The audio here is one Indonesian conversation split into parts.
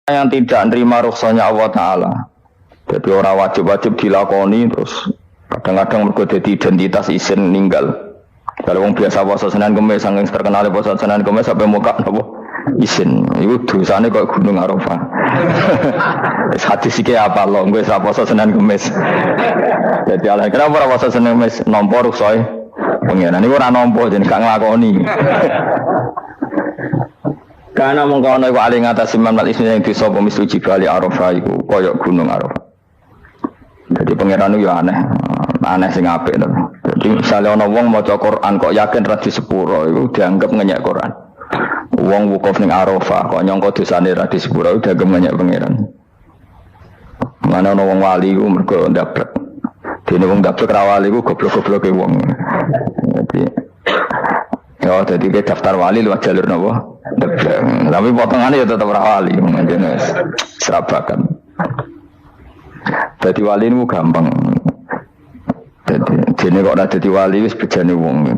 yang tidak nerima rukhsahnya Allah Ta'ala. Jadi orang wajib-wajib dilakoni terus kadang-kadang mergo dadi identitas isin ninggal. Kalau orang biasa puasa Senin Kamis saking terkenal puasa Senin Kamis sampai muka napa isin. Iku dosane kok Gunung Arafah. Wis hadis iki apa lho kowe ora puasa Senin Kamis. Jadi ala kenapa ora puasa Senin Kamis nampa rukhsahe pengiran niku ora nampa jeneng gak nglakoni. Karena mengkono iku ali ngatasi man mal isine yang bisa pemislu jibali Arafah iku kaya gunung Arafah. Jadi pangeran itu ya aneh sing apik to. Jadi misale ana wong maca Quran kok yakin ra di sepuro iku dianggap ngenyek Quran. Wong wukuf ning Arafah kok nyangka dosane ra di sepuro iku dianggap ngenyek pangeran. Mana ana wong wali iku mergo ndablek. Dene wong ndablek ra wali iku goblok-gobloke wong. Jadi ke daftar wali lewat jalur napa? Tapi potongannya ya tetap wali, jenis serabakan. Jadi wali ini gampang. Jadi kok ada jadi wali wis bejane wong.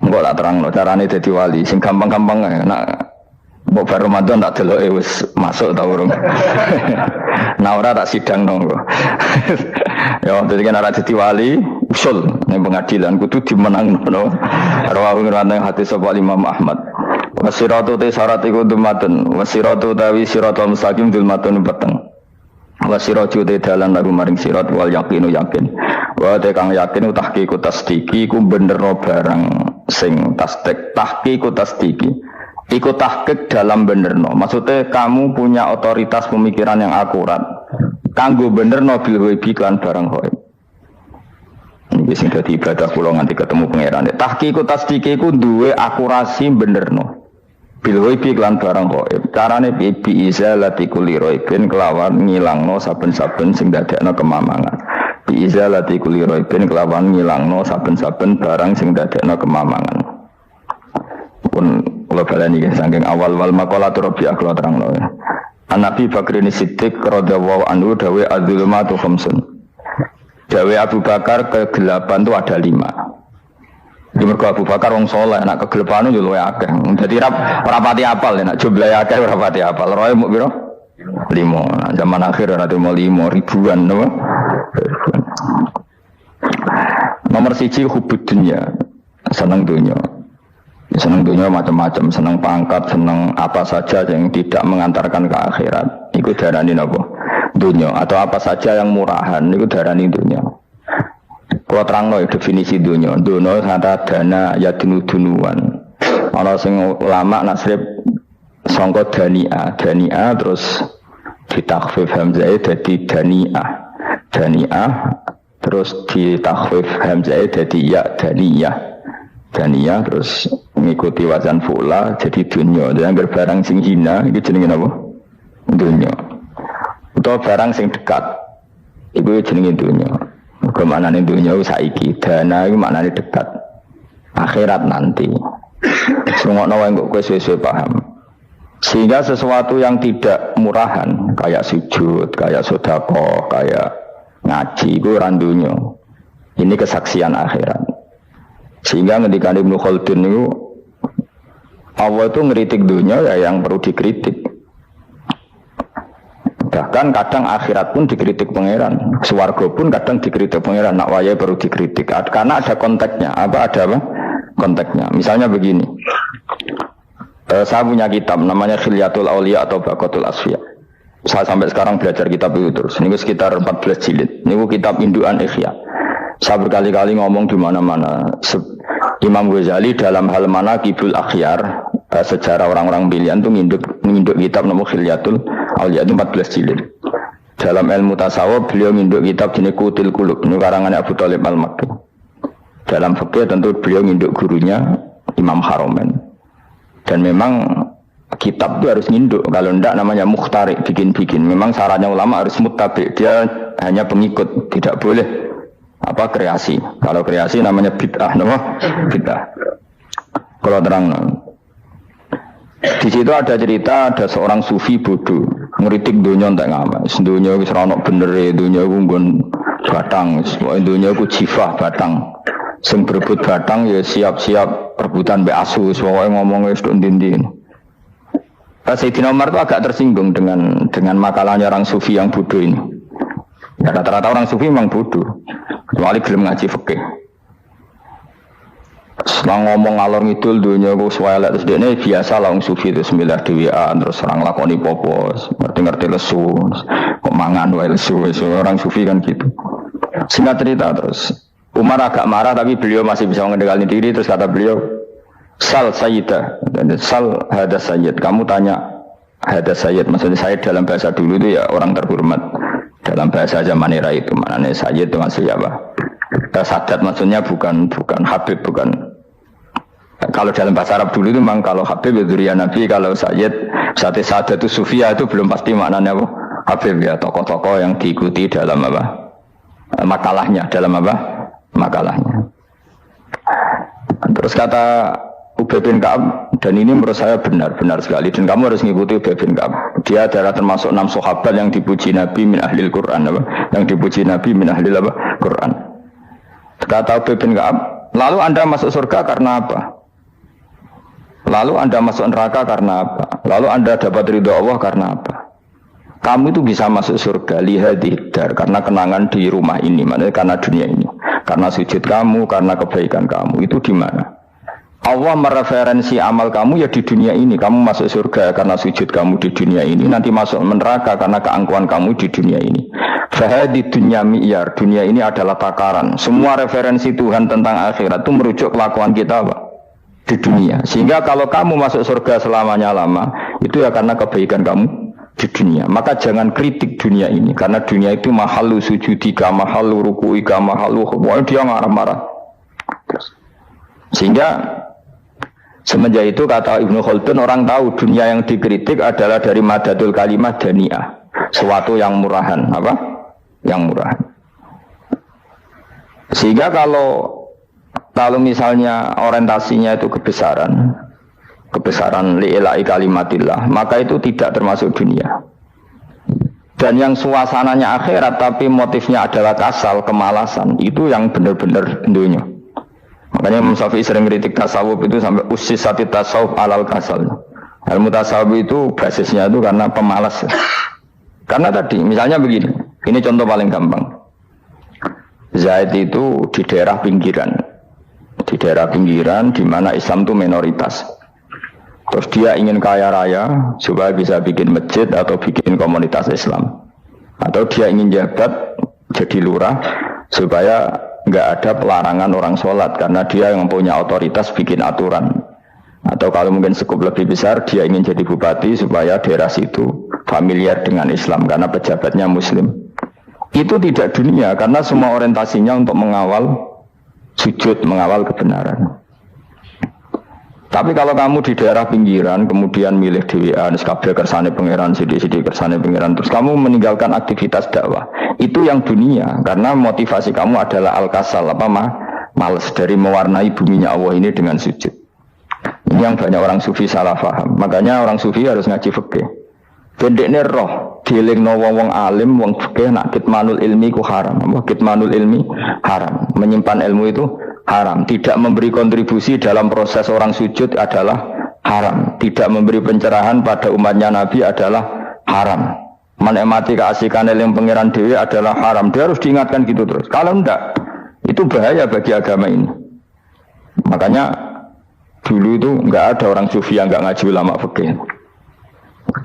Enggak tak terang lo carane jadi wali. Sing gampang-gampang nak mbok bar Ramadan tak deloke wis masuk ta urung. Nah ora tak sidang nang kok. Ya dadi kan ora dadi wali usul ning pengadilan kudu dimenangno. Rawahu ngene hadis sapa Imam Ahmad. Wasiratu te syarat iku dumatun. Wasiratu tawi siratal mustaqim dulmatun peteng. Wasiratu te dalan lagu maring sirat wal yaqinu yakin. Wa te kang yakin tahqiqu tasdiki ku benerno barang sing tasdik tahqiqu tasdiki. Iku tahqiq dalam benerno. Maksudnya kamu punya otoritas pemikiran yang akurat. Kanggo benerno bil ghaibi kan barang ghaib. Ini sing dadi ibadah kula nganti ketemu pangeran. Tahqiqu tasdiki ku duwe akurasi benerno. Bil ghaibi lan barang ghaib. Carane bi izalati kulli ghaibin kelawan ngilangno saben-saben sing dadekno kemamangan. Bi izalati kulli ghaibin kelawan ngilangno saben-saben barang sing dadekno kemamangan. Pun kula baleni saking awal wal maqalatu rabi'ah kula terangno. Nabi Bakrin Siddiq radhiyallahu anhu dawe adzulumatu khamsun. Dawe Abu Bakar kegelapan itu ada 5. Di mergo Abu Bakar wong saleh nek kegelepane yo luwih akeh. Dadi rapati apal nek jumlahe akeh rapati apal. Roe muk piro? 5. Nah, zaman akhir ora temu 5 ribuan napa? Nomor 1 hubud dunya. Seneng dunya. Senang dunia macam-macam, senang pangkat, senang apa saja yang tidak mengantarkan ke akhirat. Itu darani napa? Dunia. Atau apa saja yang murahan, itu darani dunia. Kalau terangno definisi dunia. Dunia kata dana yadunudunuan. Ana sing ulama nasrib sangka dania, dania terus ditakhfif hamzah dadi daniah. Daniah terus ditakhfif hamzah dadi ya daniyah. Dania terus mengikuti wazan fula jadi dunya. Dan barang sing hina itu jenenge apa? Dunya. Utawa barang sing dekat iku jenenge dunya. Mergo maknane dunya saiki, dana iku maknane dekat. Akhirat nanti. Sungokno wae kok kowe suwe paham. Sehingga sesuatu yang tidak murahan kayak sujud, kayak sedekah, kayak ngaji iku ora dunya. Ini kesaksian akhirat. Sehingga ketika Ibnu Khaldun itu Allah itu ngeritik dunia ya yang perlu dikritik. Bahkan kadang akhirat pun dikritik pangeran, swarga pun kadang dikritik pangeran. Nak waya perlu dikritik karena ada konteksnya. Ada apa? Konteksnya. Misalnya begini. Saya punya kitab namanya Khilyatul Auliya atau Baqatul Asfiya. Saya sampai sekarang belajar kitab itu terus. Ini sekitar 14 jilid. Ini kitab indukan Ihya. Saya berkali-kali ngomong di mana-mana. Imam Ghazali dalam hal mana Kibul Akhyar, sejarah orang-orang pilihan itu nginduk kitab nama Khilyatul Auliya itu 14 jilid. Dalam ilmu tasawuf beliau nginduk kitab jenis Qutil Qulub, ini karangannya Abu Thalib Al-Makki. Dalam fikih tentu beliau nginduk gurunya Imam Haromen. Dan memang kitab itu harus nginduk, kalau tidak namanya mukhtarik, bikin-bikin. Memang syaratnya ulama harus muttabi, dia hanya pengikut, tidak boleh apa kreasi. Kalau kreasi namanya bid'ah, nama bid'ah. Kalau terang, di situ ada cerita ada seorang sufi bodoh ngeritik dunia tak ngamal. Dunia wis ora ono benere, dunia ku nggon batang, dunia ku jifah batang. Sing berebut batang ya siap-siap rebutan mbek asu, pokoke ngomong wis tok ndi-ndi. Sayyidina Umar itu agak tersinggung dengan makalahnya orang sufi yang bodoh ini. Ya, rata-rata orang sufi memang bodoh, kecuali gelem ngaji fikih. Selang ngomong ngalor ngidul dunia ku swelek terus dia ini biasa lah orang sufi itu semilah dewian terus orang lakoni popos ngerti-ngerti lesu kok mangan wae lesu orang sufi kan gitu. Singkat cerita terus Umar agak marah tapi beliau masih bisa mengendalikan diri terus kata beliau sal sayyidah sal hada sayyid kamu tanya hada sayyid maksudnya sayyid dalam bahasa dulu itu ya orang terhormat dalam bahasa zaman era itu maknanya sayyid itu maksudnya apa sadat maksudnya bukan habib bukan. Kalau dalam bahasa Arab dulu itu memang kalau habib itu ya Nabi, kalau sayyid sadat itu sufia itu belum pasti maknanya apa habib ya tokoh-tokoh yang diikuti dalam apa makalahnya makalahnya. Terus kata Ubay bin Ka'ab dan ini menurut saya benar sekali dan kamu harus mengikuti Ubay bin Ka'ab. Dia adalah termasuk 6 sahabat yang dipuji Nabi min ahlil Quran yang dipuji Nabi min ahlil Quran. Kata Ubay bin Ka'ab, lalu Anda masuk surga karena apa? Lalu Anda masuk neraka karena apa? Lalu Anda dapat ridho Allah karena apa? Kamu itu bisa masuk surga lihadidar karena kenangan di rumah ini, maksudnya karena dunia ini, karena sujud kamu, karena kebaikan kamu. Itu di mana? Allah mereferensi amal kamu ya di dunia ini. Kamu masuk surga karena sujud kamu di dunia ini, nanti masuk neraka karena keangkuhan kamu di dunia ini. Fahadi dunya mi'yar, dunia ini adalah takaran. Semua referensi Tuhan tentang akhirat itu merujuk kelakuan kita apa? Di dunia. Sehingga kalau kamu masuk surga selamanya lama, itu ya karena kebaikan kamu di dunia. Maka jangan kritik dunia ini, karena dunia itu mahalu sujudika, mahalu rukuika, mahalu khutbah, dia marah-marah. Sehingga semenjak itu kata Ibnu Khaldun, orang tahu dunia yang dikritik adalah dari madadul kalimah dani'ah, sesuatu yang murahan, apa? Yang murahan. Sehingga kalau misalnya orientasinya itu kebesaran li'ilai kalimatillah, maka itu tidak termasuk dunia. Dan yang suasananya akhirat tapi motifnya adalah kasal, kemalasan, itu yang benar-benar dunia. Makanya Imam Syafi'i sering kritik tasawuf itu sampai usisati tasawuf alal kasal. Ilmu tasawuf itu basisnya itu karena pemalas. Karena tadi misalnya begini, ini contoh paling gampang. Zaid itu di daerah pinggiran di mana Islam itu minoritas. Terus dia ingin kaya raya supaya bisa bikin masjid atau bikin komunitas Islam, atau dia ingin jabat jadi lurah supaya nggak ada pelarangan orang sholat karena dia yang punya otoritas bikin aturan. Atau kalau mungkin skup lebih besar, dia ingin jadi bupati supaya daerah situ familiar dengan Islam karena pejabatnya Muslim. Itu tidak dunia karena semua orientasinya untuk mengawal sujud, mengawal kebenaran. Tapi kalau kamu di daerah pinggiran kemudian milih dhewean kabeh kersane pangeran sithik-sithik kersane pangeran terus kamu meninggalkan aktivitas dakwah, itu yang dunia karena motivasi kamu adalah al-kasal males dari mewarnai buminya Allah ini dengan sujud. Ini yang banyak orang sufi salah paham. Makanya orang sufi harus ngaji fikih. Bendekne roh dielingno wong alim wong fikih nak kitmanul ilmi ku haram. Kitmanul ilmi haram. Menyimpan ilmu itu haram. Tidak memberi kontribusi dalam proses orang sujud adalah haram. Tidak memberi pencerahan pada umatnya Nabi adalah haram. Menikmati keasikan eling pangeran dewi adalah haram. Dia harus diingatkan gitu terus. Kalau enggak, itu bahaya bagi agama ini. Makanya dulu itu enggak ada orang sufi yang enggak ngaji ulama fikih.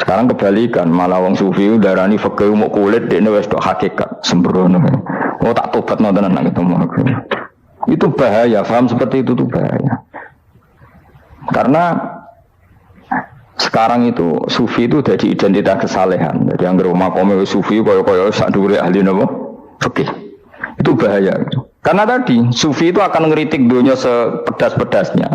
Sekarang kebalikan, malah wong sufi darani fikih mau kulit dekne wis tok hakikat sembrono. Oh tak tobat nonton anak ketemu aku. Itu bahaya, paham seperti itu tuh bahaya. Karena sekarang itu sufi itu jadi identitas kesalehan. Jadi yang rumah kome sufi koyo-koyo sak dhuwure ahli napa? Fikih. Itu bahaya. Karena tadi sufi itu akan ngeritik dunia sepedas-pedasnya.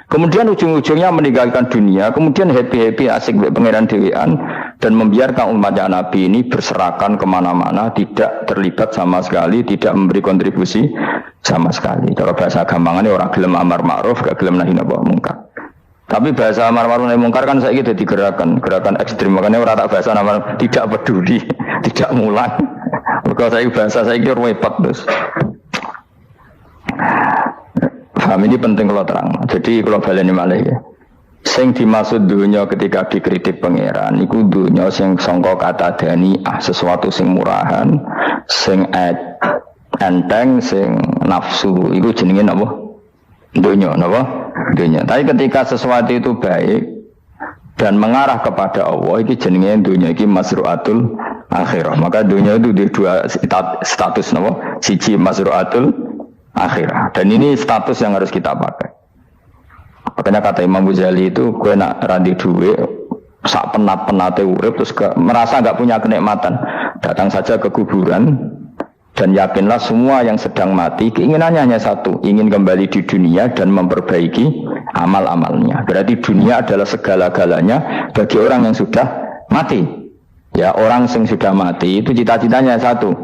Kemudian ujung-ujungnya meninggalkan dunia, kemudian happy-happy asik pangeran dewean dan membiarkan umatnya Nabi ini berserakan kemana-mana, tidak terlibat sama sekali, tidak memberi kontribusi sama sekali. Kalau bahasa gampangannya orang gelem amar ma'ruf, gak gelem nahi mungkar. Tapi bahasa amar ma'ruf nahi mungkar kan saiki dadi gerakan ekstrem. Makanya orang tak bahasa amar tidak peduli, tidak mulang. Kalau saya bahasa saiki repot terus. Paham ini penting kalau terang. Jadi kalau baleni malih ya. Sing dimaksud dunya ketika dikritik pangeran iku dunya sing sangka kata daniah, sesuatu sing murahan, sing enteng, sing nafsu iku jenenge napa? Dunya napa? Dunya. Tapi ketika sesuatu itu baik dan mengarah kepada Allah iki jenenge dunya iki masruatul akhirah. Maka dunya itu di dua status napa? Siji masruatul akhirah. Dan ini status yang harus kita pakai. Makanya kata Imam Ghazali itu, gue nak randi duit, sak penat-penate urip terus merasa nggak punya kenikmatan, datang saja ke kuburan dan yakinlah semua yang sedang mati keinginannya hanya satu, ingin kembali di dunia dan memperbaiki amal-amalnya. Berarti dunia adalah segala-galanya bagi orang yang sudah mati. Ya, orang yang sudah mati itu cita-citanya satu,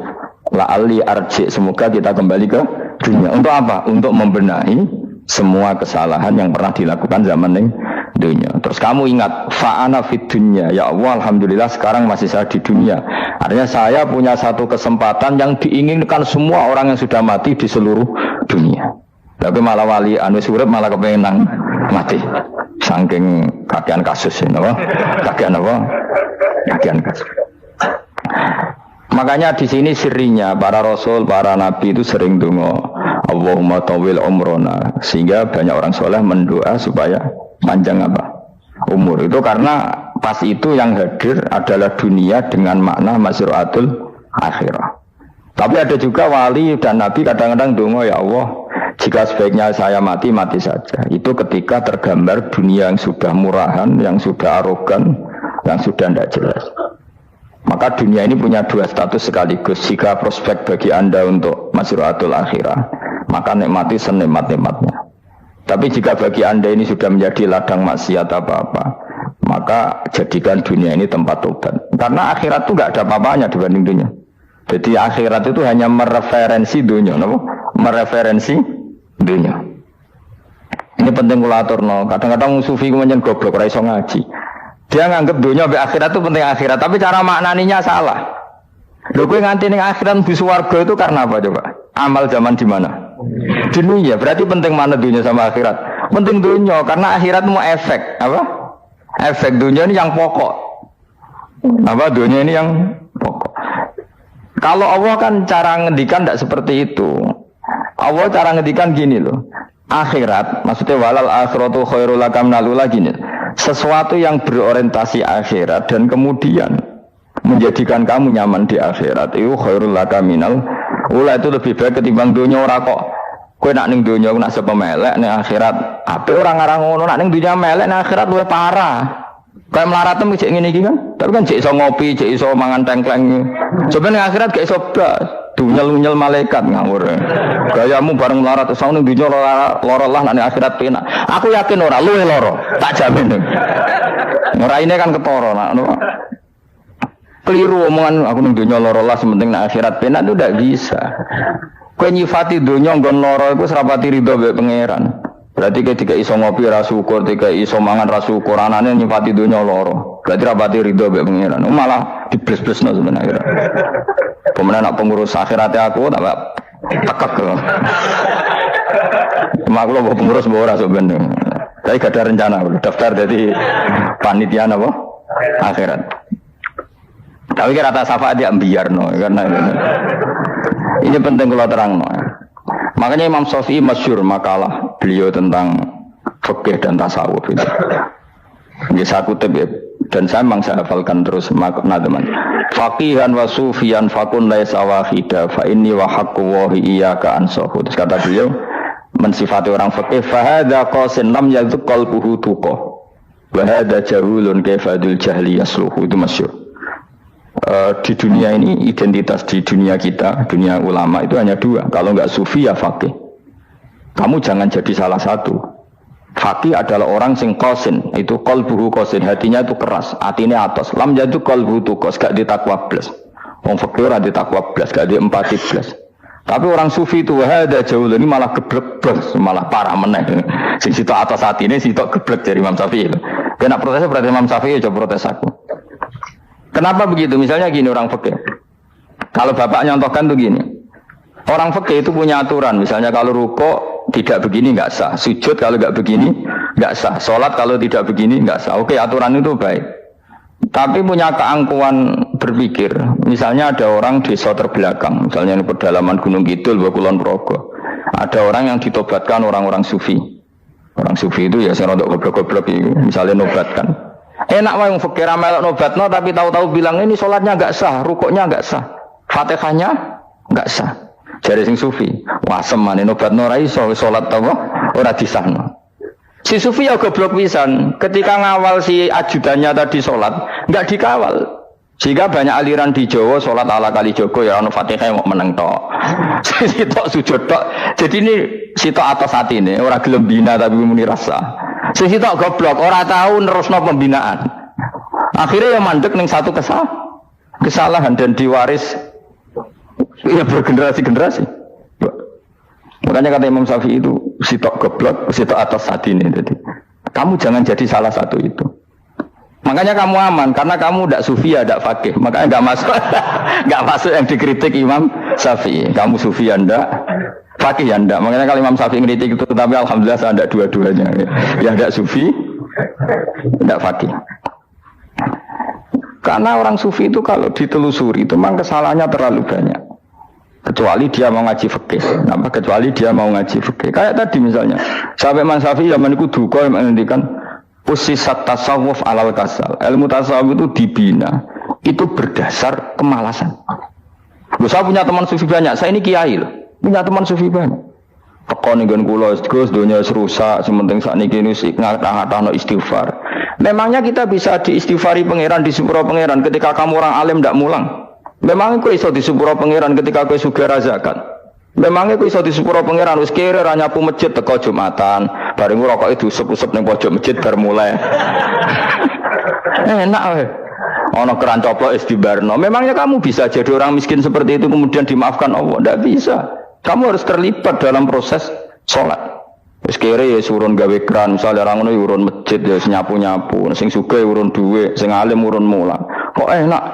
la'ali arji, semoga kita kembali ke dunia. Untuk apa? Untuk membenahi semua kesalahan yang pernah dilakukan zaman ini dunia. Terus kamu ingat fa'ana fid dunya, ya Allah alhamdulillah sekarang masih saya di dunia. Artinya saya punya satu kesempatan yang diinginkan semua orang yang sudah mati di seluruh dunia. Tapi malah wali anu urip malah kepengen nang mati. Saking kakean kasus ini, apa? Kakean apa? Kakean kasus. Makanya di sini sirinya para rasul, para nabi itu sering donga Allahumma tawil umrona, sehingga banyak orang soleh mendoa supaya panjang apa? Umur. Itu karena pas itu yang hadir adalah dunia dengan makna masruatul akhirah. Tapi ada juga wali dan nabi kadang-kadang donga, ya Allah, jika sebaiknya saya mati, mati saja. Itu ketika tergambar dunia yang sudah murahan, yang sudah arogan, yang sudah tidak jelas. Maka dunia ini punya dua status sekaligus. Jika prospek bagi Anda untuk masruatul akhirah, maka nikmati senikmat-nikmatnya. Tapi jika bagi Anda ini sudah menjadi ladang maksiat apa-apa, maka jadikan dunia ini tempat tobat. Karena akhirat itu nggak ada apa-apanya dibanding dunia. Jadi akhirat itu hanya mereferensi dunia, mereferensi dunia. Ini penting kula aturno. Kadang-kadang sufi kemudian goblok ora iso ngaji. Dia nganggep dunia sampai akhirat itu penting akhirat, tapi cara maknaninya salah. Lho kowe nganti ning akhirat mlebu swarga itu karena apa coba? Amal zaman di mana? Di dunia. Berarti penting mana dunia sama akhirat? Penting dunia karena akhirat mau efek, apa? Efek dunia ini yang pokok. Apa dunia ini yang pokok. Kalau Allah kan cara ngendikan tidak seperti itu. Allah cara ngendikan gini loh. Akhirat, maksudnya walal akhiratu khairul laka minal ula gini. Sesuatu yang berorientasi akhirat dan kemudian menjadikan kamu nyaman di akhirat itu khairul laka minal ula, itu lebih baik ketimbang dunia. Ora kok kowe nak ning dunia nak sepemelek ning akhirat apik ora ngarang ngono, nak ning dunia melek ning akhirat luwih parah. Kayak melarat cek ngene iki kan, tapi kan cek iso ngopi, cek iso mangan tengkleng. Sebenarnya ning akhirat gak iso blas, dunyel-unyel malaikat ngawur. Gayamu bareng melarat terus ning dunia lara lah, nak ning akhirat penak. Aku yakin ora luwih lara, tak jamin. Ora ini kan ketara nak keliru omongan aku ning dunia lara lah sementing ning akhirat penak itu ndak bisa. Kowe nyifati dunia nggon lara iku serapati ridho mbek pangeran. Berarti ketika iso ngopi ra syukur, ketika iso mangan ra syukur, anane nyifati dunia lara. Berarti rapati ridho mbek pangeran. Malah dibles-blesno sebenarnya. Pemenang nak pengurus akhirat aku tak tekek. Mak lo pengurus mbok ora sebenarnya. Tapi gak ada rencana daftar jadi panitia apa? Akhirat. Tapi kira rata syafaat dia biarno karena ini penting kalau terangno. Makanya Imam Syafi'i masyhur makalah beliau tentang fikih dan tasawuf itu. Ini saya kutip ya, dan saya memang saya hafalkan terus makna teman. Faqihan wa sufiyan fakun laisa wahida fa inni wa haqqu wa iyyaka ansahu. Terus kata beliau mensifati orang fikih fa hadza qasin lam yazq qalbuhu tuqa. Wa hadza jahulun kaifadul jahli yasluhu, itu masyhur. Di dunia ini, identitas di dunia kita, dunia ulama itu hanya dua. Kalau enggak sufi ya faqih. Kamu jangan jadi salah satu. Faqih adalah orang sing qasin, itu qalbuhu qasin, hatinya itu keras, hatinya atas. Lam jadu qalbuhu tuqas, gak ditakwa blas. Wong faqih ora ditakwa blas, gak di empati blas. Tapi orang sufi itu ada jauh ini malah geblek blas, malah parah meneh. Sing sitok atas hatine sitok geblek dari Imam Syafi'i. Kena protes berarti Imam Syafi'i coba protes aku. Kenapa begitu? Misalnya gini orang fikih. Kalau bapak nyontohkan tuh gini. Orang fikih itu punya aturan. Misalnya kalau rukuk tidak begini nggak sah. Sujud kalau nggak begini nggak sah. Sholat kalau tidak begini nggak sah. Oke, aturan itu baik. Tapi punya keangkuhan berpikir. Misalnya ada orang desa terbelakang, misalnya di pedalaman Gunung Kidul, Kulon Progo. Ada orang yang ditobatkan orang-orang sufi. Orang sufi itu ya saya untuk goblok-goblok itu, misalnya nobatkan. Enak wae wong fakir melok nobatno tapi tahu-tahu bilang ini sholatnya nggak sah, rukuknya nggak sah, Fatihahnya nggak sah. Jare sing sufi, wah semane nobatno ora iso sholat apa ora disahno. Si sufi ya goblok pisan, ketika ngawal si ajudannya tadi sholat nggak dikawal. Sehingga banyak aliran di Jawa sholat ala kali Joko ya ono Fatihah mau meneng tok. Sitok sujud tok. Jadi ini sitok atas hati ini orang gelem bina tapi muni rasa. Sitok goblok ora tahu nerusno pembinaan. Akhirnya ya mandek ning satu kesalahan dan diwaris ya bergenerasi-generasi. Makanya kata Imam Syafi'i itu sitok goblok, sitok atas hati ini. Jadi kamu jangan jadi salah satu itu. Makanya kamu aman karena kamu tidak sufi ya, tidak fakih. Makanya nggak masuk, nggak masuk yang dikritik Imam Syafi'i. Kamu sufi ya ndak, fakih ya ndak. Makanya kalau Imam Syafi'i kritik itu, tapi alhamdulillah saya tidak dua-duanya. Ya ndak sufi, ndak fakih. Karena orang sufi itu kalau ditelusuri itu memang kesalahannya terlalu banyak. Kecuali dia mau ngaji fikih. Kenapa? Kecuali dia mau ngaji fikih. Kayak tadi misalnya, sampai Imam Syafi'i zaman itu duka yang menghentikan usisat tasawuf alal kasal. Ilmu tasawuf itu dibina itu berdasar kemalasan. Saya punya teman sufi banyak. Saya ini kiai loh. Punya teman sufi banyak. Tekon dengan kula Gus dunia rusak, sementing sakniki niki ngatah-ngatahno istighfar. Memangnya kita bisa diistighfari pangeran di sepuro pangeran ketika kamu orang alim ndak mulang? Memangnya kowe iso di sepuro pangeran ketika kowe sugih zakat? Memangnya kowe iso di sepuro pangeran wis kere ra nyapu masjid teko Jumatan, bareng ngrokok itu usep-usep ning pojok masjid bar mulai. Enak wae. Ana keran coplok is dibarno. Memangnya kamu bisa jadi orang miskin seperti itu kemudian dimaafkan Allah? Tidak bisa. Kamu harus terlibat dalam proses sholat. Wis kere ya urun gawe keran, misalnya orang ngono urun masjid ya nyapu-nyapu, sing sugih urun dhuwit, sing alim urun mulang. Kok enak?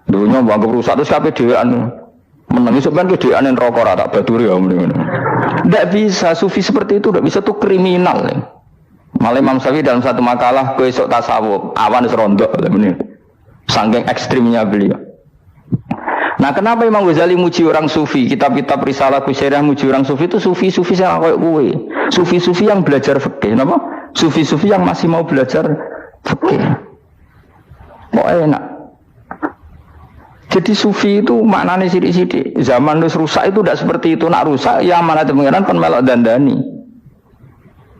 Dunia bangga rusak terus kabeh dhewean. Menang sebenarnya kedean rokok rata baturi ya. Tidak bisa, sufi seperti itu tidak bisa, tuh kriminal. Malah Imam Syafi'i dalam satu makalah besok tasawuf awan serondok, saking ekstrimnya beliau. Nah kenapa Imam Ghazali muji orang sufi? Kitab-kitab risalah Kusyirah muji orang sufi itu sufi-sufi yang kayak gue, sufi-sufi yang belajar fikih, kenapa? Sufi-sufi yang masih mau belajar fikih. Kok enak? Jadi sufi itu maknanya sidik-sidik. Zaman lu rusak itu tidak seperti itu. Nak rusak, ya amanat pengiran pun melok dandani.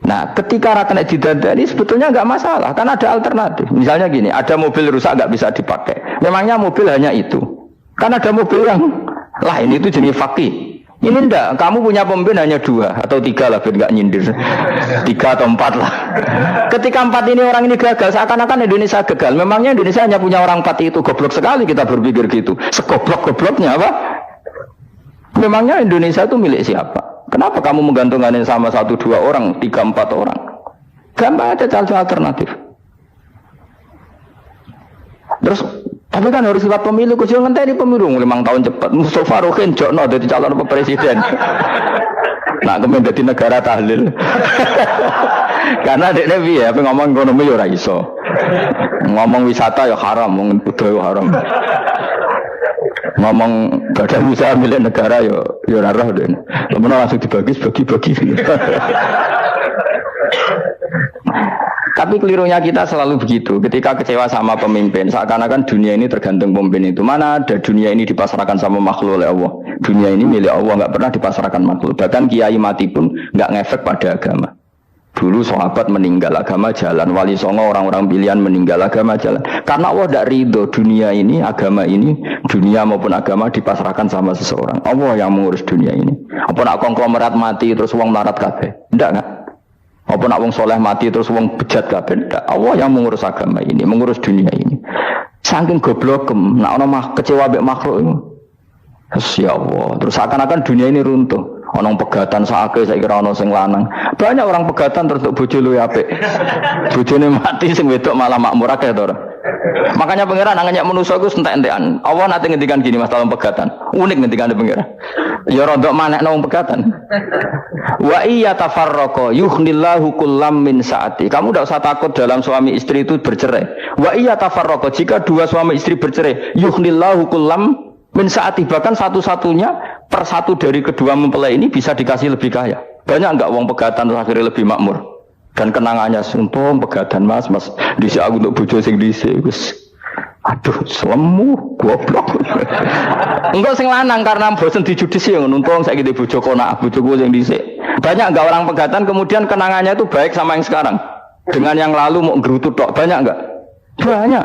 Nah, ketika rakyat didandani sebetulnya nggak masalah, kan ada alternatif. Misalnya gini, ada mobil rusak nggak bisa dipakai. Memangnya mobil hanya itu. Kan ada mobil yang lain itu jenis fakih. Ini enggak, kamu punya pemimpin hanya 2 atau 3 lah, biar nggak nyindir. 3 atau 4 lah. Ketika 4 ini orang ini gagal, seakan-akan Indonesia gagal. Memangnya Indonesia hanya punya orang 4 itu, goblok sekali kita berpikir gitu. Segoblok-gobloknya apa? Memangnya Indonesia itu milik siapa? Kenapa kamu menggantungkan sama 1-2 orang, 3-4 orang? Gampang ada cara alternatif. Terus tapi kan harus lewat pemilu, kecil ngenteni pemilu 5 tahun cepat. Mustafa Rohin jokno jadi calon presiden. Nah, kemudian jadi negara tahlil. Karena dekne piye, apa ngomong ekonomi ya ora iso. Ngomong wisata ya haram, ngomong budaya haram. Ngomong badan usaha milik negara ya ora roh den. Lemen langsung dibagi-bagi. Tapi kelirunya kita selalu begitu. Ketika kecewa sama pemimpin, seakan-akan dunia ini tergantung pemimpin itu. Mana ada dunia ini dipasrahkan sama makhluk oleh Allah. Dunia ini milik Allah, nggak pernah dipasrahkan makhluk. Bahkan kiai mati pun nggak ngefek pada agama. Dulu sahabat meninggal agama jalan, wali songo orang-orang pilihan meninggal agama jalan. Karena Allah tidak ridho dunia ini, agama ini, dunia maupun agama dipasrahkan sama seseorang. Allah yang mengurus dunia ini. Apa nak konglomerat mati terus uang melarat kabeh? Enggak kan? Apa nak wong soleh mati terus wong bejat kabeh? Allah yang mengurus agama ini, mengurus dunia ini. Saking goblokem, nak ono kecewa mbek makhluk ini. Ya Allah, terus seakan-akan dunia ini runtuh. Ono pegatan sakake saiki ora ono sing lanang. Banyak orang pegatan terus bojo luwih apik. Bojone mati sing wedok malah makmur akeh to. Makanya pangeran anggap manusa iku entek-entekan. Allah nate ngendikan gini Mas dalam pegatan. Unik ngendikan pangeran. Ya rodok manekno wong pegatan. Wa iya tafarraqa yughnillahu kullam min saati. Kamu tidak usah takut dalam suami istri itu bercerai. Wa iya tafarraqa, jika dua suami istri bercerai, yughnillahu kullam min saati, bahkan satu-satunya per satu dari kedua mempelai ini bisa dikasih lebih kaya. Banyak enggak wong pegatan terus akhirnya lebih makmur. Dan kenangannya untung pegatan Mas dhisik aku untuk bojo sing dhisik wis. Aduh, selemu goblok. Enggak sing lanang karena bosen dijudisi ngono, untung saiki di bojo konak, bojoku sing dhisik. Banyak enggak orang pegatan kemudian kenangannya itu baik sama yang sekarang. Dengan yang lalu mau ngerutut tok, banyak enggak? Banyak.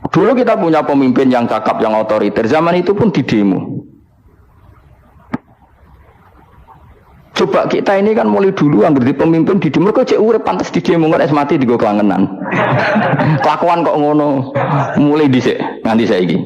Dulu kita punya pemimpin yang cakap, yang otoriter. Zaman itu pun di demo. Coba kita ini kan mulai dulu anggar di pemimpin di demo kok cek urip pantes di demo kok es mati digo kelangenan. Kelakuan kok ngono. Mulai dhisik nganti saiki.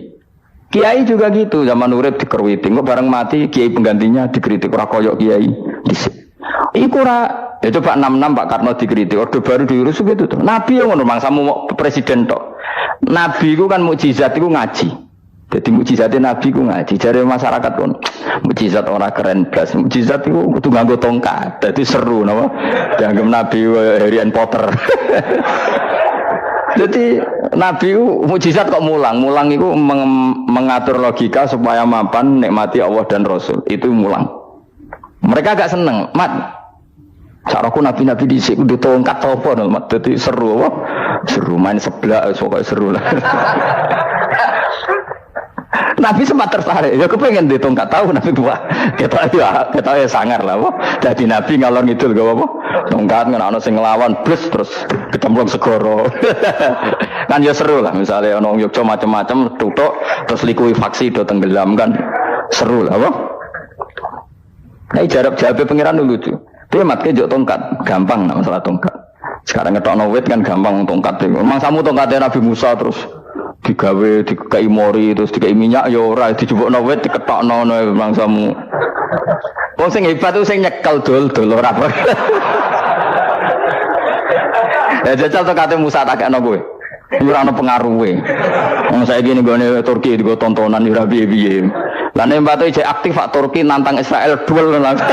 Kiai juga gitu, zaman urip dikerwiti, kok bareng mati kiai penggantinya dikritik ora koyok kiai dhisik. Iku ora ya coba 66 Pak Karno dikritik, orde baru diurus gitu tuh. Nabi yang ngono mangsamu presiden tok. Nabi ku kan mukjizat iku ngaji. Jadi mukjizatnya Nabi ku ngaji. Jare masyarakat pun mukjizat orang keren blas. Mukjizat itu kudu nganggo tongkat. Jadi seru napa? Dianggap Nabi Harry Potter. Jadi Nabi ku mukjizat kok mulang. Mulang itu mengatur logika supaya mapan nikmati Allah dan Rasul. Itu mulang. Mereka agak seneng. Mat, caraku Nabi-Nabi dhisik kudu tongkat apa no, Mat. Jadi seru apa? Seru main sebelah pokoknya seru lah. Nabi sempat tertarik, ya kepengen di tongkat tahu Nabi tua, kita ya sangar lah, jadi Nabi ngalor ngidul gak apa, tongkat nggak sing ngelawan, plus terus kecemplung segoro, kan ya seru lah, misalnya orang Yogyo macam-macam, tutuk terus likuifaksi do tenggelam kan, seru lah, apa? Nah jawab pengiran dulu tuh, dia matke jok tongkat, gampang nggak masalah tongkat. Sekarang ngetok wit kan gampang tongkat, memang samu tongkatnya Nabi Musa terus. Digawe dikai mori terus dikai minyak ya ora dijupukno wit diketokno mangsamu. Wong sing hebat ku sing nyekel dol ora apa. Ya jajal to kate Musa tak kena kowe. Ora ono pengaruhe. Wong saiki ning gone Turki digo tontonan ora piye-piye. Lah nek mbate jek aktif Pak Turki nantang Israel duel langsung.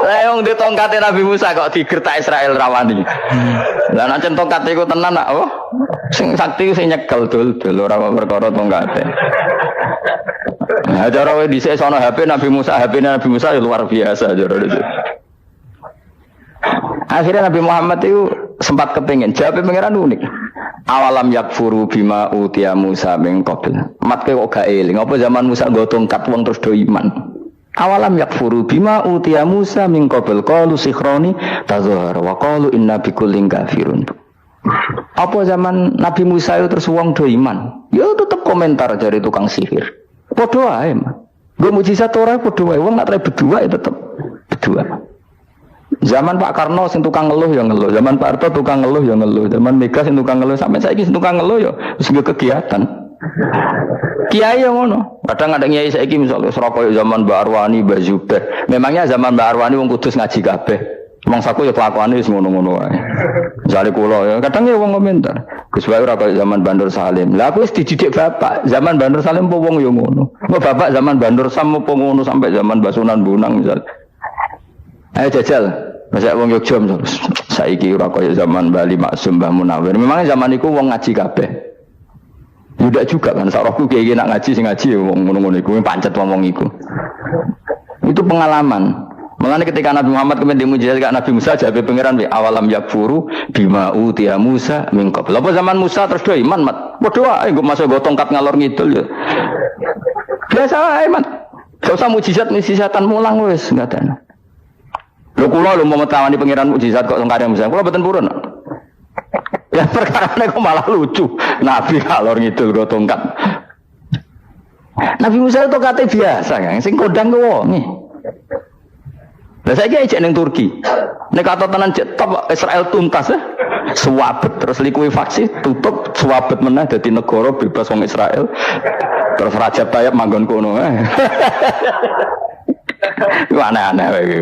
Lah wong di tongkate Nabi Musa kok digertak Israel rawani. Lah nek tongkate iku tenan nak oh sing sakti sing nyekel dul ora perkara tongkate. Nah cara wae dhisik sono HP Nabi Musa ya luar biasa cara itu. Akhirnya Nabi Muhammad itu sempat kepengin jawab pangeran unik. Awalam yakfuru bima utiya Musa min qabl. Matke kok gak eling apa zaman Musa nggo tongkat wong terus do iman. Awalam yakfuru bima utiya Musa min qabl qalu sikhroni tazahara wa qalu inna bikullin kafirun. Apa zaman Nabi Musa itu terus wong do iman? Ya tetep komentar dari tukang sihir. Padha wae, Mas. Nggo mujizat ora padha wae wong nek berdua ya tetep berdua. Zaman Pak Karno sing tukang ngeluh ya ngeluh, zaman Pak Harto tukang ngeluh ya ngeluh, zaman Mega sing tukang ngeluh sampai saiki sing tukang ngeluh ya wis kegiatan. Kiai yang ngono. Kadang ada kiai saiki misalnya Surabaya zaman Mbak Arwani, Mbak Zubeh. Memangnya zaman Mbak Arwani wong kudus ngaji kabeh. Mangsaku ya kelakuane wis ngono-ngono wae. Misale kula ya kadang ya wong komentar. Gus wae ora kaya zaman Bandur Salim. Lah aku wis dididik bapak, zaman Bandur Salim po wong ya ngono. Kok bapak zaman Bandur Sam po ngono sampai zaman Basunan Bonang misal. Ayo jajal. Masa wong Yogyo saiki ora kaya zaman Bali Maksum Mbah Munawir. Memangnya zaman iku wong ngaji kabeh. Tidak juga kan, sarahku kayak nak ngaji sing ngaji wong ngono-ngono iku pancet wong iku. Itu pengalaman. Makanya ketika Nabi Muhammad kemudian dimujizat Nabi Musa jabe pangeran bi awalam yakfuru bima utiya Musa min qabl. Apa zaman Musa terus do iman mat. Padha wae engko masuk go tongkat ngalor ngidul ya. Biasa wae mat. Gak usah mujizatan mulang wis ngaten. Lho kula lho mau tawani pangeran mujizat kok tongkare Musa. Kula mboten purun. Ya perkara kok malah lucu. Nabi kalor ngidul go tongkat. Nabi Musa itu kate biasa kan, sing kodang ku wonge. Lah saiki ejek ning Turki. Nek kata tenan jek top Israel tuntas suwabet terus likuifaksi tutup suwabet meneh dadi negara bebas wong Israel. Terus Rajab Tayyip manggon kono. Aneh-aneh iki.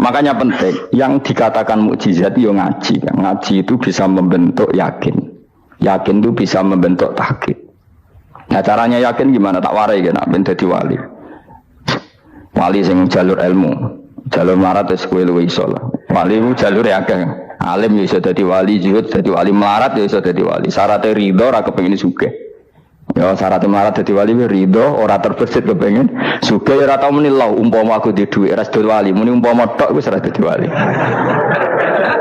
Makanya penting yang dikatakan mukjizat yo ngaji. Ngaji itu bisa membentuk yakin. Yakin itu bisa membentuk tahqiq. Nah caranya yakin gimana? Tak warai kan, ben dadi wali. Wali sing jalur ilmu, jalur melarat wis kowe luwih iso lah. Wali ku jalur akeh. Alim ya iso dadi wali, zuhud dadi wali, melarat ya iso dadi wali. Syaratnya ridho ora kepengin sugih. Ya syaratnya melarat dadi wali ridho ora terbesit kepengin sugih ya ora tau muni lho umpama aku di dhuwit ora dadi wali, muni umpama tok wis ora dadi wali.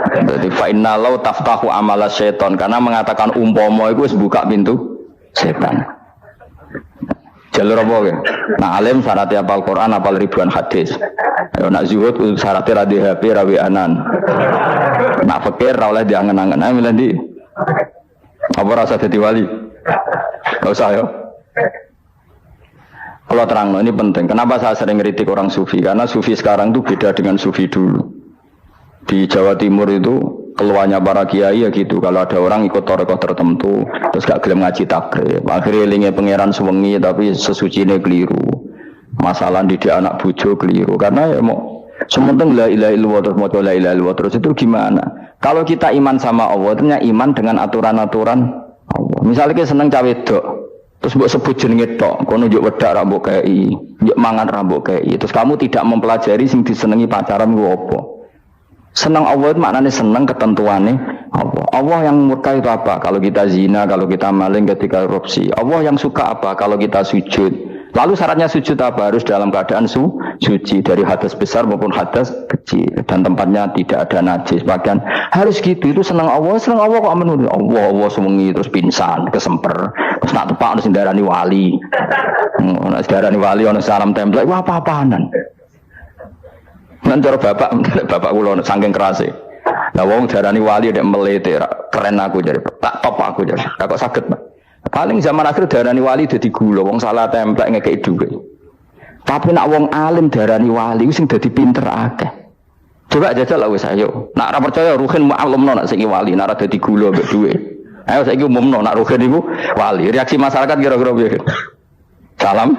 Jadi fa inna law taftahu amala syaiton, karena mengatakan umpama itu wis buka pintu setan. Jalur apa ya? Nah alim syaratnya hafal Quran, hafal ribuan hadis. Nak zuhud syaratnya radhi HP, rawi anan. Nak fakir ra oleh diangen-angen. Ayo milih ndi? Apa rasa dadi wali? Enggak usah ya. Kalau terang, ini penting. Kenapa saya sering ngeritik orang sufi? Karena sufi sekarang itu beda dengan sufi dulu. Di Jawa Timur itu keluarnya para kiai ya gitu. Kalau ada orang ikut torekoh tertentu, terus gak gelem ngaji takrib, akhirnya elinge pangeran suwengi tapi sesucine keliru. Masalah didik anak bojo keliru. Karena ya mau sementing la ilaha illallah terus maca la ilaha illallah terus itu gimana? Kalau kita iman sama Allah, ternyata iman dengan aturan-aturan Allah. Misalnya kita seneng cawe wedok, terus mbok sebut jenenge tok, kono njuk wedak ra mbok kei, njuk mangan ra mbok kei. Terus kamu tidak mempelajari sing disenengi pacaran ku apa? Senang Allah itu maknanya senang ketentuannya Allah. Allah yang murka itu apa? Kalau kita zina, kalau kita maling, ketika korupsi. Allah yang suka apa? Kalau kita sujud. Lalu syaratnya sujud apa? Harus dalam keadaan suci dari hadas besar maupun hadas kecil dan tempatnya tidak ada najis. Bahkan harus gitu. Itu senang Allah kok menurut Allah semengi terus pingsan, kesemper, terus nak tepak harus darani wali. Nak darani wali ono salam template. Wah apa-apaanan. Nanti bapak kula saking kerase. Lah wong darani wali nek melete keren aku jadi. Tak top aku jadi. Kok saged, Pak. Paling zaman akhir darani wali dadi gula, wong salah templek ngekeki dhuwit. Tapi nak wong alim darani wali sing dadi pinter akeh. Coba jajal lah wis ayo. Nak ora percaya Ruhin mu'allimno nak saiki wali, nak ora dadi gula mbek dhuwit. Ayo saiki umumno nak Ruhin iku wali. Reaksi masyarakat kira-kira piye? Salam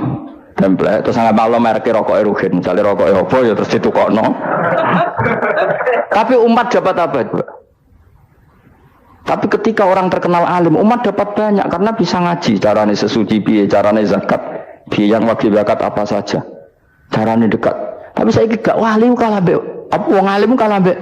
template terus sangat malam merek rokok Ruhin, misalnya rokok apa ya terus ditukokno. Tapi umat dapat apa? Tapi ketika orang terkenal alim, umat dapat banyak karena bisa ngaji, carane sesuci piye, carane zakat, piye yang wajib zakat apa saja, carane dekat. Tapi saya gak wali kalah mbek apa wong alim kalah mbek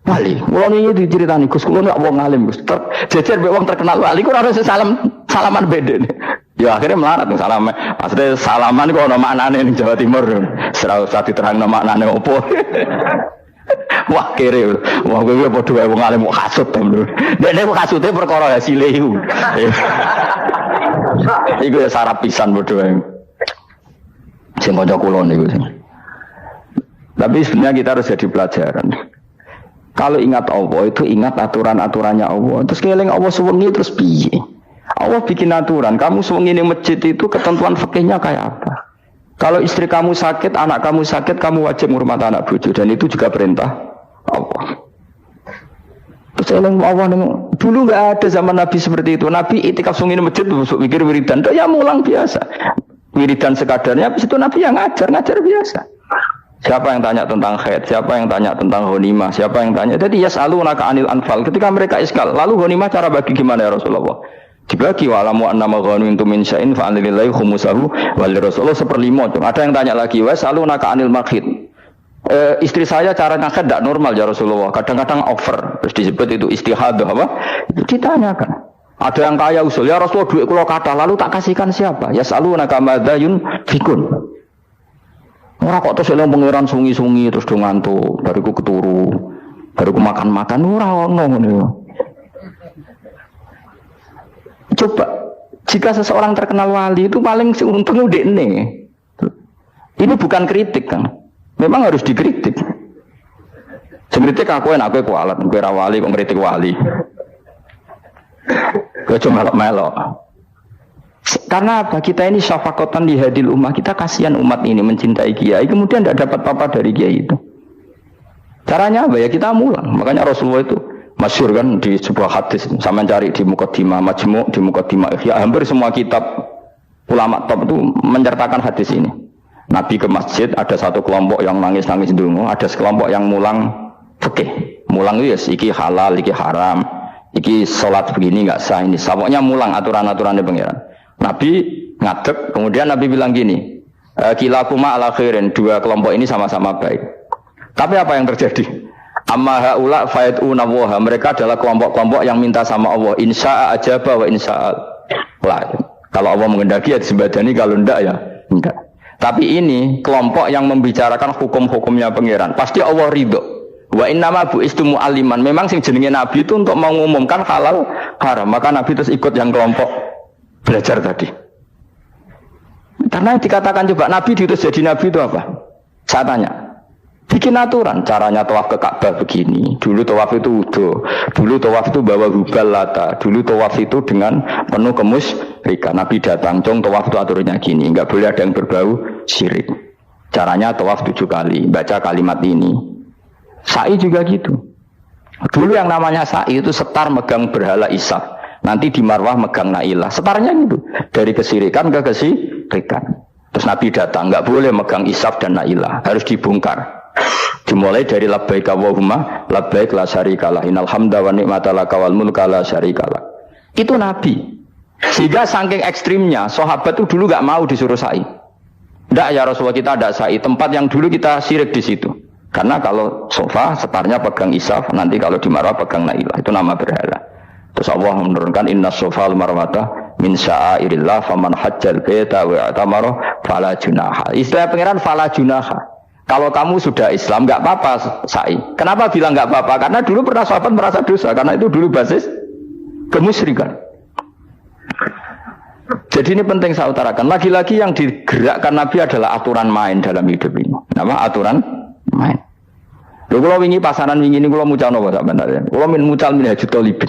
wali. Kula niki diceritani Gus, kula nek wong alim Gus, jejer mbek wong terkenal wali kok ora salaman bedene. Ya akhirnya melarat salam. Maksudnya salaman kok ono maknane ning Jawa Timur. Ora usah diterangno maknane opo. Wah kere. Wah kowe padha wae wong alim kok kasut to lho. Nek kasute perkara hasile iku. Iku ya sarap pisan padha wae. Sing kanca kula niku sing. Tapi sebenarnya kita harus jadi pelajaran. Kalau ingat Allah itu ingat aturan-aturannya Allah. Terus keling Allah suwengi terus piye? Allah bikin aturan, kamu suwengi ning masjid itu ketentuan fikihnya kayak apa? Kalau istri kamu sakit, anak kamu sakit, kamu wajib menghormati anak bojo dan itu juga perintah Allah. Terus Allah dulu nggak ada zaman Nabi seperti itu. Nabi itikaf suwengi ning masjid besok pikir wiridan, ya mulang biasa. Wiridan sekadarnya, habis itu Nabi yang ngajar biasa. Siapa yang tanya tentang haid, siapa yang tanya tentang ghanimah, siapa yang tanya. Jadi yas'alunaka 'anil anfal. Ketika mereka iskal, lalu ghanimah cara bagi gimana ya Rasulullah? Dibagi walamu annama ghanimtum min syai'in fa anlillahi khumusahu wal rasulullah 1/5. Ada yang tanya lagi, wa salunaka 'anil makhid. Istri saya cara ngakad tidak normal ya Rasulullah. Kadang-kadang over. Terus disebut itu istihadah apa? Itu ditanyakan. Ada yang kaya usul, ya Rasulullah duit kula kathah lalu tak kasihkan siapa? Ya salunaka madzayun fikun. Ora kok terus eling pangeran sungi-sungi terus do ngantuk, bariku keturu, bariku makan-makan ora ono ngono. Coba, jika seseorang terkenal wali itu paling untung udekne. Ini bukan kritik kan. Memang harus dikritik. Kritik aku enak aku kualat, kowe ra wali kok kritik wali. Kowe cuma melok-melok. Karena apa? Kita ini syafaqatan di hadil ummah, kita kasihan umat ini mencintai kiai, kemudian tidak dapat apa-apa dari kiai itu. Caranya apa ya? Kita mulang. Makanya Rasulullah itu masyhur kan di sebuah hadis, sama cari di Muqaddimah Majmu', di Muqaddimah ya hampir semua kitab ulama top itu menyertakan hadis ini. Nabi ke masjid, ada satu kelompok yang nangis-nangis ndonga, ada sekelompok yang mulang fikih. Mulang itu ya iki halal, iki haram. Iki sholat begini nggak sah ini. Pokoknya mulang aturan-aturannya pangeran. Nabi ngadeg, kemudian Nabi bilang gini, kilakuma ala khairin, dua kelompok ini sama-sama baik. Tapi apa yang terjadi? Amma haula fayatuna waha, mereka adalah kelompok-kelompok yang minta sama Allah. Insya'a ajaba wa insya'a la. Kalau Allah mengendaki ya disembadani, kalau enggak ya enggak. Tapi ini kelompok yang membicarakan hukum-hukumnya pangeran. Pasti Allah ridho. Wa innama bu'istu mu'alliman. Memang sing jenenge Nabi itu untuk mengumumkan halal haram. Maka Nabi terus ikut yang kelompok belajar tadi. Karena dikatakan coba Nabi diutus jadi Nabi itu apa? Saya tanya. Bikin aturan, caranya tawaf ke Ka'bah begini. Dulu tawaf itu wudu. Dulu tawaf itu bawa hubal lata. Dulu tawaf itu dengan penuh kemusyrikan. Nabi datang, cong tawaf itu aturannya gini. Enggak boleh ada yang berbau syirik. Caranya tawaf 7 kali. Baca kalimat ini. Sa'i juga gitu. Dulu yang namanya sa'i itu setar megang berhala Isaf. Nanti di Marwah megang Nailah. Setarnya gitu. Dari kesirikan ke kesirikan. Terus Nabi datang, enggak boleh megang Isaf dan Nailah. Harus dibongkar. Dimulai dari labbaik Allahumma labbaik la syarikalah innal hamda wa ni'mata laka wal mulka la syarikalah. Itu Nabi. Sehingga saking ekstrimnya sahabat itu dulu enggak mau disuruh sa'i. Enggak ya Rasulullah, kita ada sa'i, tempat yang dulu kita syirik di situ. Karena kalau sofa setarnya pegang Isaf, nanti kalau di Marwah pegang Nailah, itu nama berhala. Terus Allah menurunkan inna sofa al-marwata min sya'airillah faman hajjal baita wa atamara fala junaha. Istilah pangeran fala junaha. Kalau kamu sudah Islam, nggak apa-apa sa'i. Kenapa bilang nggak apa-apa? Karena dulu pernah sahabat merasa dosa, karena itu dulu basis kemusyrikan. Jadi ini penting saya utarakan. Lagi-lagi yang digerakkan Nabi adalah aturan main dalam hidup ini. Nama aturan main. Lalu kalau wingi pasaran wingi ini kalau mucal nopo sebenarnya. Kalau mucal Minhajul Thalibin,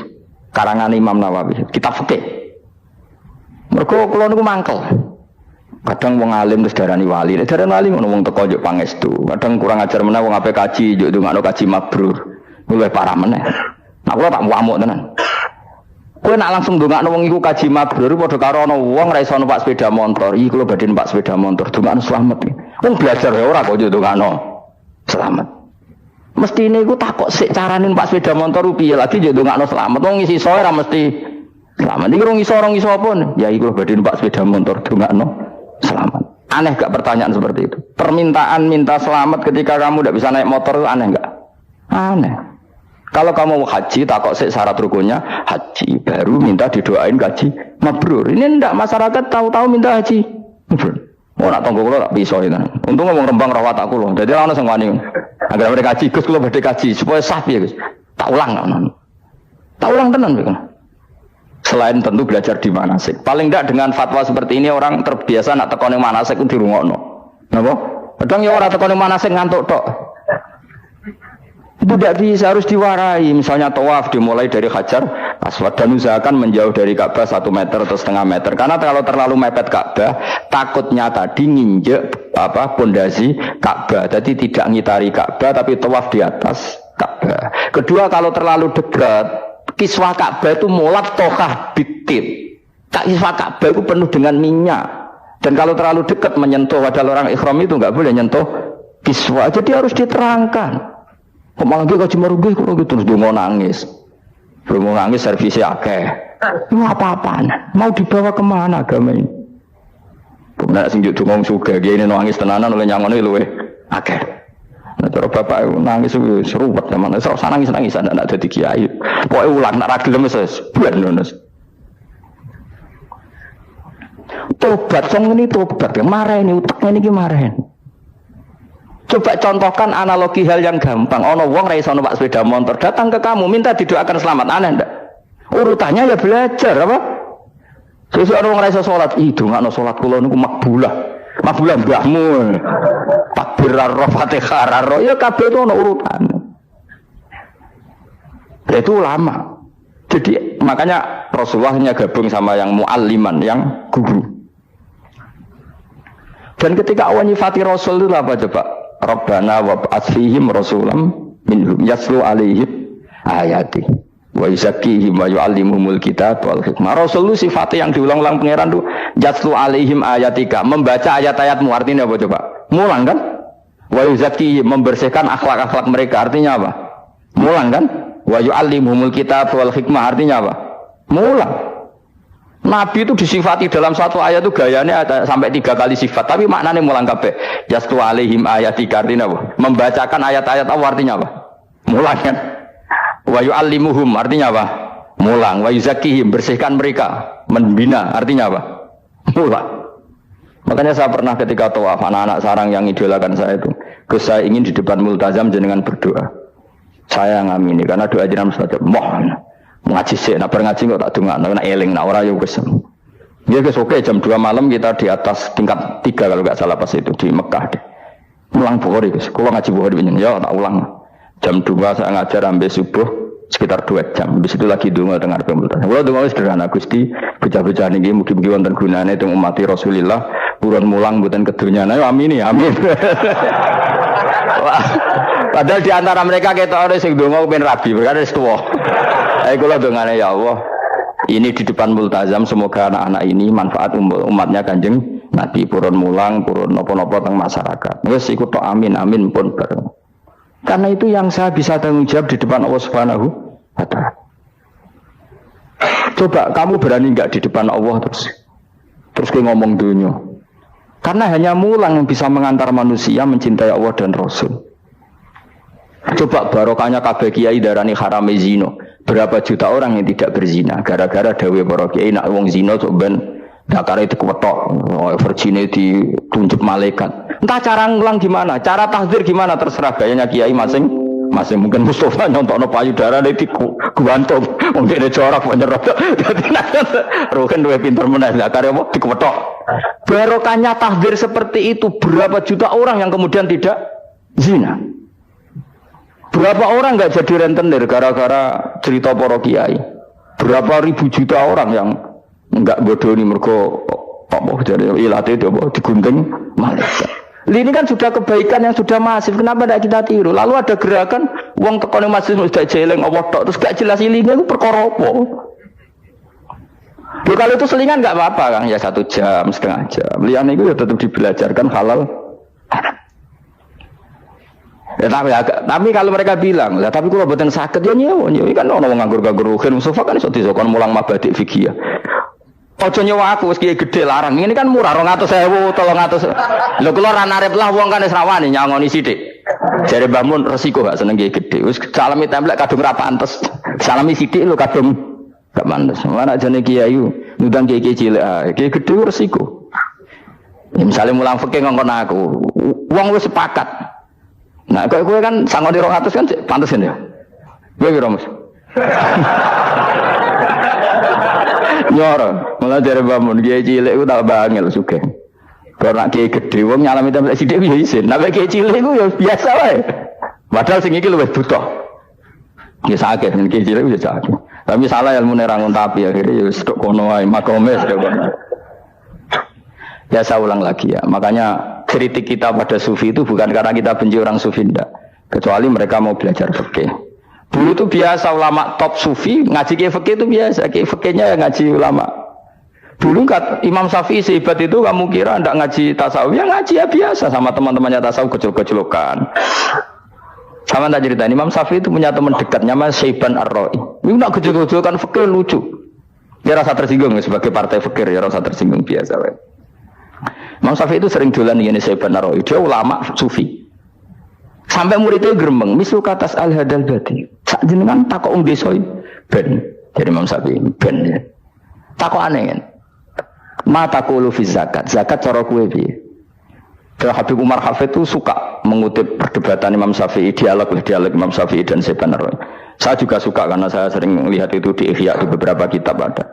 karangan Imam Nawawi, kitab fikih. Mergo kalau niku mangkel. Kadang wong alim terus darani wali. Darani wali ngono wong teko njuk pangestu. Kadang kurang ajar meneh wong ape kaji njuk ndongakno kaji mabrur. Luwih parah meneh. Nah, kula tak ngamuk tenan. Kowe nak langsung ndongakno wong iku kaji mabrur padha karo ana wong ra iso numpak sepeda motor. Iki kula badhe numpak sepeda motor, ndongakno slamet. Wong belajar ya ora kok njuk ndongakno slamet. Mestine iku takok sik carane numpak sepeda motor piye lagi njuk ndongakno slamet. Wong isi soe ra mesti slamet. Iki rong iso apa? Ya iku badhe numpak sepeda motor ndongakno selamat. Aneh gak pertanyaan seperti itu? Permintaan minta selamat ketika kamu tidak bisa naik motor itu aneh gak? Aneh. Kalau kamu mau haji, takut syarat rukunnya haji, baru minta didoain haji mabrur. Ini ndak, masyarakat tahu-tahu minta haji mabrur. Oh nak tonggo kulo tak bisa itu. Untung ngomong Rembang rawat aku loh. Jadi orang sengwani. Agar mereka haji, Gus kulo badhe haji supaya sah ya Gus. Tak ulang tenan begitu. Selain tentu belajar di manasik. Paling tidak dengan fatwa seperti ini orang terbiasa nak tekoni manasik itu dirungokno. Napa? Kadang ya orang tekoni manasik ngantuk tok. Itu tidak bisa, harus diwarai. Misalnya tawaf dimulai dari Hajar Aswad dan usahakan menjauh dari Ka'bah 1 meter atau setengah meter. Karena kalau terlalu mepet Ka'bah, takutnya tadi nginjek pondasi Ka'bah. Jadi tidak ngitari Ka'bah tapi tawaf di atas Ka'bah. Kedua, kalau terlalu dekat kiswah Ka'bah itu mulat tokah bitit. Kiswah Ka'bah itu penuh dengan minyak. Dan kalau terlalu dekat menyentuh, padahal orang ikhram itu enggak boleh nyentuh kiswah. Jadi harus diterangkan. Malah dia kaji marugi kalau gitu terus dia mau nangis. Belum mau nangis servisnya akeh. Ini apa-apaan? Mau dibawa kemana agama ini? Kemudian sing juk ngomong suga dia ini nangis tenanan oleh nyangon itu akeh. Nah, cara bapak nangis seru banget teman. Saya nangis anak jadi kiai. Pokoknya ulang nak ragilem wis buat nulis. Tobat song ini tobat. Marah ini uteknya ini marah. Coba contohkan analogi hal yang gampang. Ono wong ra iso numpak sepeda motor datang ke kamu minta didoakan selamat, aneh ndak? Urutannya ya belajar apa? Sesuk ono wong ra iso salat, dongakno salat kula niku makbulah. Makbulah mbahmu. Takbir ar-Fatihah ar ya kabeh itu ono urutane. Itu ulama. Jadi makanya Rasulullahnya gabung sama yang mualliman, yang guru. Dan ketika awan nyifati Rasul itu apa coba? Rabbana wab'ats fihim rasulam minhum yatlu alaihim ayati wa yuzakkihim wa yu'allimuhumul kitab wal hikmah. Rasul itu sifatnya yang diulang-ulang pangeran itu yatlu alaihim ayatika, membaca ayat-ayatmu. Artinya apa coba? Mulang kan? Wa yuzakkihim, membersihkan akhlak-akhlak mereka. Artinya apa? Mulang kan? Wa yu'allimuhumul kitab wal hikmah artinya apa? Mulang. Nabi itu disifati dalam satu ayat itu gayanya ada sampai 3 kali sifat, tapi maknanya mulang kabeh. Yastu alaihim ayati artinya apa? Membacakan ayat-ayat Allah artinya apa? Mulang kan. Wa yu'allimuhum artinya apa? Mulang. Wa yuzakkihim bersihkan mereka, membina artinya apa? Mulang. Makanya saya pernah ketika tawaf anak-anak sarang yang idolakan saya itu, saya ingin di depan multazam jenengan berdoa. Saya ngamini karena doa jenengan mustajab. Mohon ngaji sih, nak ngaji kok tak dongakno, nak eling, nak ora yo wis. Ya wis oke jam 2 malam kita di atas tingkat 3 kalau enggak salah pas itu di Mekah deh. Ulang Bukhari Gus. Kalau ngaji Bukhari pinjen ya tak ulang. Jam 2 saya ngajar sampai subuh sekitar 2 jam. Habis itu lagi donga dengar pemultan. Kalau donga wis sederhana Gusti, bocah-bocah niki mugi-mugi wonten gunane teng umat Rasulillah, purun mulang mboten kedunyane. Amin ya, amin. Padahal di antara mereka kita ada sing donga ben rabi, berkata wis tuwa. Ayo kula dongane ya Allah. Ini di depan multazam semoga anak-anak ini manfaat umatnya Kanjeng Nabi purun mulang, purun napa-napa teng masyarakat. Wis iku tok amin amin pun bareng. Karena itu yang saya bisa tanggung jawab di depan Allah Subhanahu wa ta'ala. Coba kamu berani enggak di depan Allah terus kayak ngomong dunia. Karena hanya mulang yang bisa mengantar manusia mencintai Allah dan Rasul. Coba barokahnya kabeh kiai darani harame zina. Berapa juta orang yang tidak berzina gara-gara dawe para kiai nak wong zina sok ben dakare dikewetok, virgine ditunjuk malaikat. Entah cara ngulang gimana, cara tahdzir gimana terserah gayanya kiai masing-masing. Mungkin Mustafa nyontokno payudara di guantung, wong dene jorok nyerot. Dadi roken duwe pinter meneh dakare apa dikewetok. Barokahnya tahdzir seperti itu berapa juta orang yang kemudian tidak zina. Berapa orang enggak jadi rentenir gara-gara cerita para kiai? Berapa ribu juta orang yang enggak bodoni mergo apa jadi ilate itu apa digunting malaikat. Ini kan sudah kebaikan yang sudah masif. Kenapa tidak kita tiru? Lalu ada gerakan wong tekone masjid sudah jeleng apa tok terus gak jelas ilinge itu perkara apa? Kalau itu selingan enggak apa-apa Kang, ya 1 jam, setengah jam. Liyane itu ya tetap dibelajarkan halal. Ya, tapi kalau mereka bilang, lah tapi kalau buatan sakit ya nyewa kan orang nganggur-nganggur ruhin Mustafa kan iso disokon mulang mabadik fikih. Ojo nyewa aku wis kiye gede larang. Ini kan murah 200.000, 300. Lho kula ra narep lah wong kan wis rawani nyangoni sithik. Jare Mbah Mun resiko gak seneng kiye gede. Wis salami templek kadung ra pantes. Salami sithik lho kadung gak pantes. Mana jane kiai ngundang kiye cilik. Kiye gede resiko. Ya, misalnya mulang fikih ngongkon aku. Wong wis sepakat. Nah, kowe kan sangoni 200 kan pantesin ya. Kowe piro, Mas? Nyoro, malah jare bangun kiai cilik ku tak bangel sugih. Kok nak kiai gedhe wong nyalami templek sithik ya isin. Nek kiai cilik ku ya biasa wae. Padahal sing iki luwih butuh. Ya sakit nek kiai cilik ya sakit. Tapi salah ilmune ra ngontapi akhirnya ya wis tok kono wae makome tok kono. Ya saya ulang lagi ya. Makanya kritik kita pada sufi itu bukan karena kita benci orang sufi enggak. Kecuali mereka mau belajar fikih. Dulu itu biasa ulama top sufi ngaji kiai fikih itu biasa. Kiai fikihnya yang ngaji ulama. Dulu kan Imam Syafi'i sehebat itu kamu kira enggak ngaji tasawuf? Ya ngaji ya biasa sama teman-temannya tasawuf kecil-kecilokan. Sama tak cerita Imam Syafi'i itu punya teman dekat namanya Syaiban Ar-Ra'i. Ini enggak kecil-kecilokan fikih lucu. Dia rasa tersinggung sebagai partai fikih ya rasa tersinggung biasa. Imam Syafi'i itu sering dolan ngene Syaiban Ar-Ra'i. Dia ulama sufi. Sampai muridnya gremeng, misu katas al-hadal badi. Sak jenengan takok desa ben. Jadi Imam Syafi'i ben. Ya. Takok aneh kan. Ma taqulu fi zakat. Zakat cara kowe piye? Habib Umar Hafid itu suka mengutip perdebatan Imam Syafi'i, dialog Imam Syafi'i dan Syaiban Ar-Ra'i. Saya juga suka karena saya sering melihat itu di Ihya di beberapa kitab ada.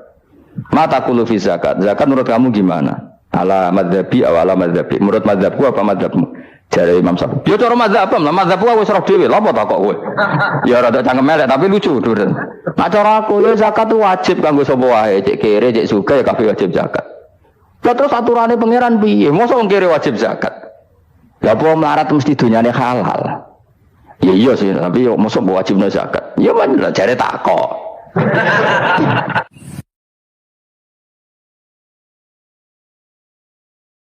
Ma taqulu fi zakat. Zakat menurut kamu gimana? Ala madzhabi atau ala madzhabi. Menurut madzhabku apa madzhabmu? Jare Imam Syafi'i. Ya cara madzhab apa? Madzhabku wis roh dhewe. Lha apa tak kok kowe? Ya rada cangkem elek tapi lucu. Nah cara aku ya zakat itu wajib kanggo sapa wae, cek kere, cek sugih ya kabeh wajib zakat. Lah terus aturane pangeran piye? Mosok wong kere wajib zakat. Lah apa melarat mesti dunyane halal. Ya iya sih, tapi mosok wajibna zakat. Ya jare tak kok.